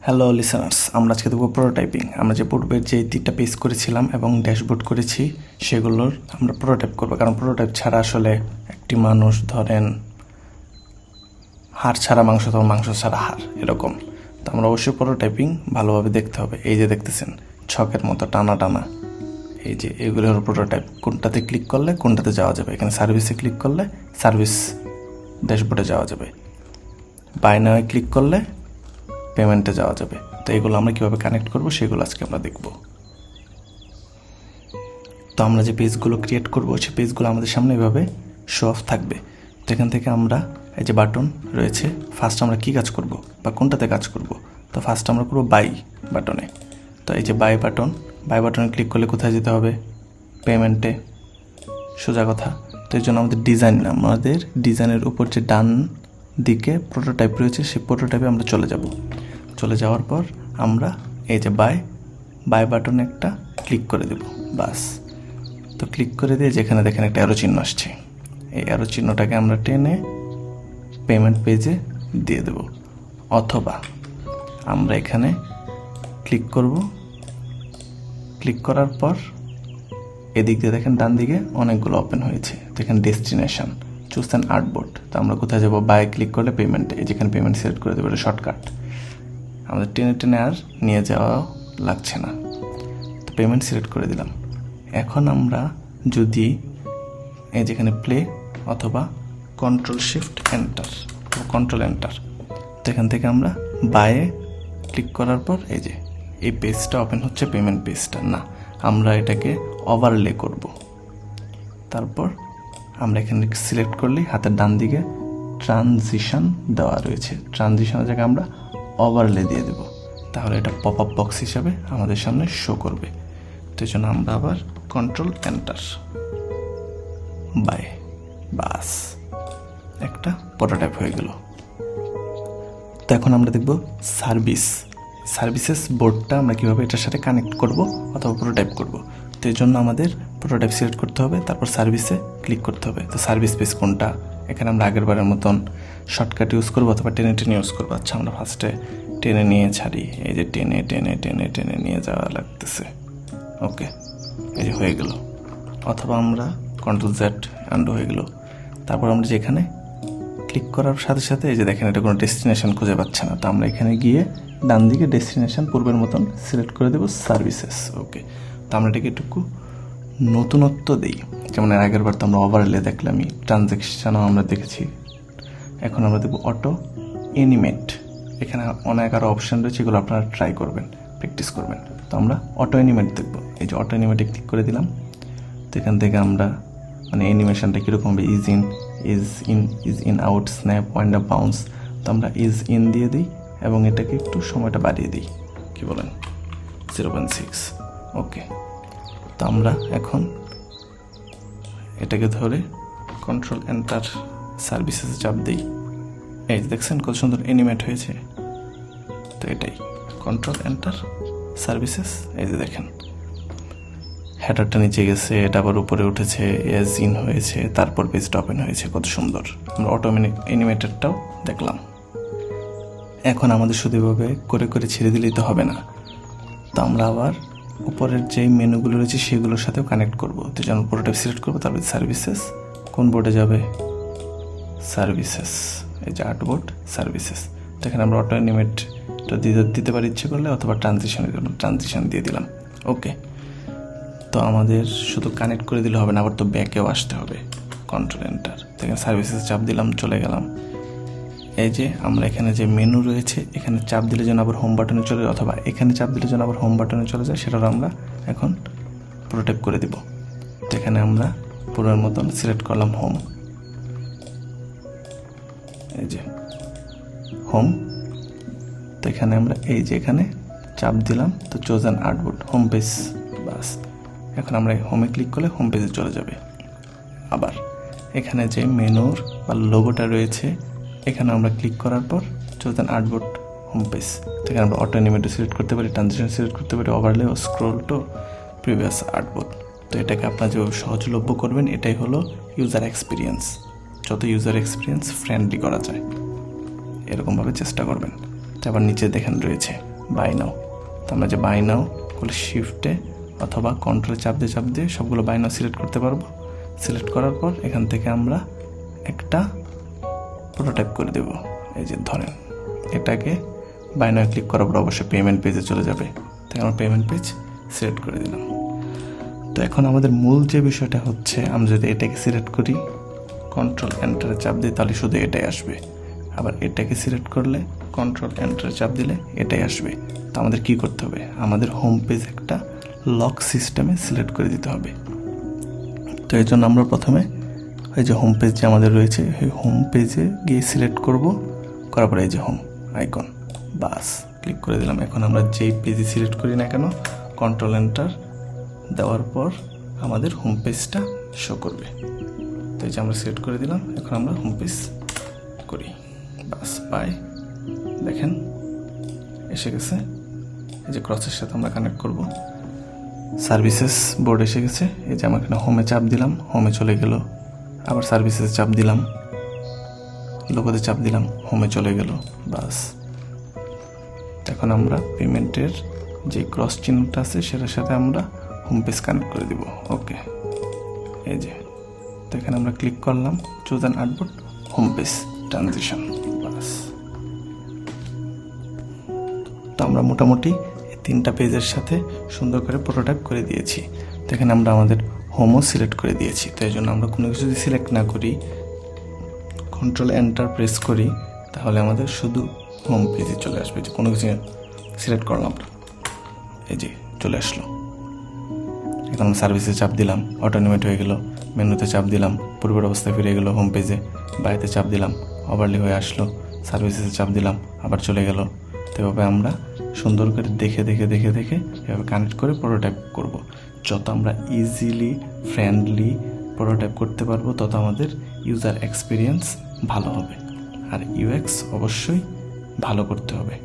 Hello listeners, আমরা আজকে দেখব প্রোটোটাইপিং। আমরা যে পূর্বের যে 3টা পেজ করেছিলাম এবং ড্যাশবোর্ড করেছি সেগুলোর আমরা প্রোটোটাইপ করবো, কারণ প্রোটোটাইপ ছাড়া আসলে একটি মানুষ ধরেন হাড় ছাড়া মাংস, তখন মাংস ছাড়া হাড়, এরকম। তো আমরা অবশ্যই প্রোটোটাইপিং ভালোভাবে দেখতে হবে। এই যে দেখতেছেন ছকের মতো টানা টানা, এই যে এগুলো হলো প্রোটোটাইপ। কোনটাতে ক্লিক করলে কোনটাতে যাওয়া যাবে, এখানে সার্ভিসে ক্লিক করলে সার্ভিস ড্যাশবোর্ডে যাওয়া যাবে, বাই নাও ক্লিক করলে পেমেন্টে যাওয়া যাবে। তো এগুলো আমরা কীভাবে কানেক্ট করব সেগুলো আজকে আমরা দেখব। তো আমরা যে পেজগুলো ক্রিয়েট করব সেই পেজগুলো আমাদের সামনে এভাবে শো অফ থাকবে। তো এখান থেকে আমরা এই যে বাটন রয়েছে, ফার্স্ট আমরা কি কাজ করব বা কোনটাতে কাজ করব, তো ফার্স্ট আমরা করব বাই বাটনে। তো এই যে বাই বাটনে ক্লিক করলে কোথায় যেতে হবে? পেমেন্টে, সোজা কথা। তো এই জন্য আমাদের ডিজাইনের উপর যে ডান দিকে প্রোটোটাইপ রয়েছে সেই প্রোটোটাইপে আমরা চলে যাওয়ার পর আমরা এই যে বাই বাটনে একটা ক্লিক করে দেব, বাস। তো ক্লিক করে দিয়ে যেখানে দেখেন একটা অ্যারো চিহ্ন আসছে, এই অ্যারো চিহ্নটাকে আমরা টেনে পেমেন্ট পেজে দিয়ে দেব। অথবা আমরা এখানে ক্লিক করব, ক্লিক করার পর এদিক দিয়ে দেখেন ডান দিকে অনেকগুলো ওপেন হয়েছে। তো এখানে ডেস্টিনেশন চুজ অ্যান আর্টবোর্ড। তো আমরা কোথায় যাব? বাই ক্লিক করলে পেমেন্টে, যেখানে পেমেন্ট সিলেক্ট করে দেবো, এটা শর্টকাট। আমাদের টেনে আর নিয়ে যাওয়া লাগছে না। তো পেমেন্ট সিলেক্ট করে দিলাম। এখন আমরা যদি এই যেখানে প্লে অথবা কন্ট্রোল এন্টার, তো এখান থেকে আমরা বায়ে ক্লিক করার পর এই যে এই পেজটা ওপেন হচ্ছে, পেমেন্ট পেজটা না, আমরা এটাকে ওভারলে করব। তারপর আমরা এখানে সিলেক্ট করলেই হাতের ডান দিকে ট্রানজিশন দেওয়া রয়েছে, ট্রানজিশনের জায়গায় আমরা ওভারলে দিয়ে দেব। তাহলে এটা পপ আপ বক্স হিসাবে আমাদের সামনে শো করবে। তো এই জন্য আমরা আবার কন্ট্রোল এন্টার, বাই, বাস, একটা প্রোটোটাইপ হয়ে গেল। তো এখন আমরা দেখব সার্ভিসেস বোর্ডটা আমরা কীভাবে এটার সাথে কানেক্ট করব অথবা প্রোটোটাইপ করব। তো এই জন্য আমাদের প্রোটোটাইপ সিলেক্ট করতে হবে, তারপর সার্ভিসে ক্লিক করতে হবে। তো সার্ভিস পেজ কোনটা, এখানে আমরা আগের বারের মতন শর্টকাট ইউজ করবো অথবা টেনে ইউজ করবো। আচ্ছা, আমরা ফার্স্টে টেনে নিয়ে ছাড়ি, এই যে টেনে নিয়ে যাওয়া লাগতেছে। ওকে, এই যে হয়ে গেল। অথবা আমরা কন্ট্রোল জেড আন্ডু হয়ে গেল। তারপর আমরা যেখানে ক্লিক করার সাথে সাথে এই যে দেখেন এটা কোনো ডেস্টিনেশন খুঁজে পাচ্ছে না। তো আমরা এখানে গিয়ে ডান দিকে ডেস্টিনেশন পূর্বের মতন সিলেক্ট করে দেবো, সার্ভিসেস। ওকে, তো আমরা এটাকে একটু নতুনত্ব দিই, যেমন এর আগের বার তো আমরা ওভারলে দেখলামই, ট্রানজ্যাকশনও আমরা দেখেছি। এখন আমরা দেবো অটো এনিমেট। এখানে অনেক আরও অপশান রয়েছে, এগুলো আপনারা ট্রাই করবেন, প্র্যাকটিস করবেন। তো আমরা অটো এনিমেট দেখবো, এই যে অটো এনিমেটে ক্লিক করে দিলাম। তো এখান থেকে আমরা মানে অ্যানিমেশনটা কীরকম হবে, ease in out, snap, wind up, bounce. তো আমরা ইজ ইন দিয়ে দিই এবং এটাকে একটু সময়টা বাড়িয়ে দিই, কি বলেন, 0.6। ওকে, তো আমরা এখন এটাকে ধরে কন্ট্রোল এন্টার সার্ভিসেস চাপ দিই। এই দেখছেন কত সুন্দর অ্যানিমেট হয়েছে। তো এটাই কন্ট্রোল এন্টার সার্ভিসেস। এই যে দেখেন হেডারটা নিচে গেছে, এটা আবার উপরে উঠেছে, এজ ইন হয়েছে, তারপর পেজটা ওপেন হয়েছে, কত সুন্দর। আমরা অটোমেটিক অ্যানিমেটেডটাও দেখলাম। এখন আমাদের শুধু এভাবে করে ছেড়ে দিলেই তো হবে না। তো আমরা আবার উপরের যে মেনুগুলো রয়েছে সেগুলোর সাথেও কানেক্ট করবো। তো যেমন প্রোটোটাইপ সিলেক্ট করবো, তারপর সার্ভিসেস কোন বোর্ডে যাবে, সার্ভিসেস, এই যে আর্টবোর্ড সার্ভিসেস। তো এখানে আমরা অটো অ্যানিমেটটা দিতে পারি ইচ্ছে করলে, অথবা ট্রানজিশনের জন্য ট্রানজিশন দিয়ে দিলাম। ওকে, তো আমাদের শুধু কানেক্ট করে দিলে হবে না, আবার তো ব্যাকেও আসতে হবে, কন্ট্রোল এন্টার। তো এখানে সার্ভিসেস চাপ দিলাম, চলে গেলাম। এই যে আমরা এখানে যে মেনু রয়েছে এখানে চাপ দিলে যেন আবার হোম বাটনে চলে যায়, অথবা এখানে চাপ দিলে যেন আবার হোম বাটনে চলে যায়, সেটাও আমরা এখন প্রোটোটাইপ করে দিব। তো এখানে আমরা পুরোর মতন সিলেক্ট করলাম হোম, এই যে হোম। তো এখানে আমরা এই যে এখানে চাপ দিলাম, তো চোজেন আর্টবোর্ড হোম পেজ, বাস। এখন আমরা হোমে ক্লিক করলে হোম পেজে চলে যাবে। আবার এখানে যে মেনুর বা লোগোটা রয়েছে এখানে আমরা ক্লিক করার পর চোজেন আর্টবোর্ড হোম পেজ। এখানে আমরা অটো অ্যানিমেটে সিলেক্ট করতে পারি, ট্রানজিশন সিলেক্ট করতে পারি, ওভারলে ও স্ক্রোল টু প্রিভিয়াস আর্টবোর্ড। তো এটাকে আপনারা যেভাবে সহজলভ্য করবেন এটাই হলো ইউজার এক্সপিরিয়েন্স। যত ইউজার এক্সপিরিয়েন্স ফ্রেন্ডলি করা যায় এরকমভাবে চেষ্টা করবেন। তারপর নিচে দেখেন রয়েছে বাই নাও। তো আমরা যে বাই নাও বলে শিফটে অথবা কন্ট্রোলে চাপ দিয়ে সবগুলো বাই নাও সিলেক্ট করতে পারবো। সিলেক্ট করার পর এখান থেকে আমরা একটা প্রোটোটাইপ করে দেব। এই যে ধরেন এটাকে বাই নাও ক্লিক করার পর অবশ্যই পেমেন্ট পেজে চলে যাবে। তাই আমরা পেমেন্ট পেজ সিলেক্ট করে দিলাম। তো এখন আমাদের মূল যে বিষয়টা হচ্ছে, আমরা যদি এটাকে সিলেক্ট করি, কন্ট্রোল এন্টারে চাপ দিই, তাহলে শুধু এটাই আসবে। আবার এটাকে সিলেক্ট করলে কন্ট্রোল এন্টারে চাপ দিলে এটাই আসবে। তো আমাদের কি করতে হবে, আমাদের হোম পেজ একটা লক সিস্টেমে সিলেক্ট করে দিতে হবে। তো এই জন্য আমরা প্রথমে এই যে হোম পেজ যে আমাদের রয়েছে, এই হোম পেজে গিয়ে সিলেক্ট করব। করার পরে এই যে হোম আইকন, বাস ক্লিক করে দিলাম। এখন আমরা যেই পেজে সিলেক্ট করি না কেন, কন্ট্রোল এন্টার দেওয়ার পর আমাদের হোম পেজটা শো করবে। তো এই যে আমরা সিলেক্ট করে দিলাম, এখন আমরা হোম পেজ করি, বাস পাই, দেখেন এসে গেছে। এই যে ক্রসের সাথে আমরা কানেক্ট করব, সার্ভিসেস বোর্ড এসে গেছে। এই যে আমরা এখানে হোমে চাপ দিলাম, হোমে চলে গেল। আবার সার্ভিসেসে চাপ দিলাম, লোগোতে চাপ দিলাম, হোমে চলে গেল, বাস। এখন আমরা পেমেন্টের যে ক্রস চিহ্নটা আছে সেটার সাথে আমরা হোম পেজ কানেক্ট করে দিব। ওকে, এই যে তো এখানে আমরা ক্লিক করলাম, choose an artboard home page transition, বাস। তো আমরা মোটামুটি এই 3টা পেজের সাথে সুন্দর করে প্রোটোটাইপ করে দিয়েছি। তো এখানে আমরা আমাদের হোমও সিলেক্ট করে দিয়েছি। তো এই জন্য আমরা কোনো কিছু যদি সিলেক্ট না করি, কন্ট্রোল এন্টার প্রেস করি, তাহলে আমাদের শুধু হোম পেজে চলে আসবে। যে কোনো কিছু সিলেক্ট করলাম, এই যে চলে আসলো। এখন আমরা সার্ভিসে চাপ দিলাম, অটোমেট হয়ে গেল। মেনুতে চাপ দিলাম, পূর্বের অবস্থায় ফিরে গেল হোম পেজে। বাড়িতে চাপ দিলাম, ওভারলি হয়ে আসলো। সার্ভিসে চাপ দিলাম, আবার চলে গেল। তো এভাবে আমরা সুন্দর করে দেখে এভাবে কানেক্ট করে প্রোটোটাইপ করব। যত আমরা ইজিলি ফ্রেন্ডলি প্রোটোটাইপ করতে পারবো, তত আমাদের ইউজার এক্সপিরিয়েন্স ভালো হবে। আর ইউএক্স অবশ্যই ভালো করতে হবে।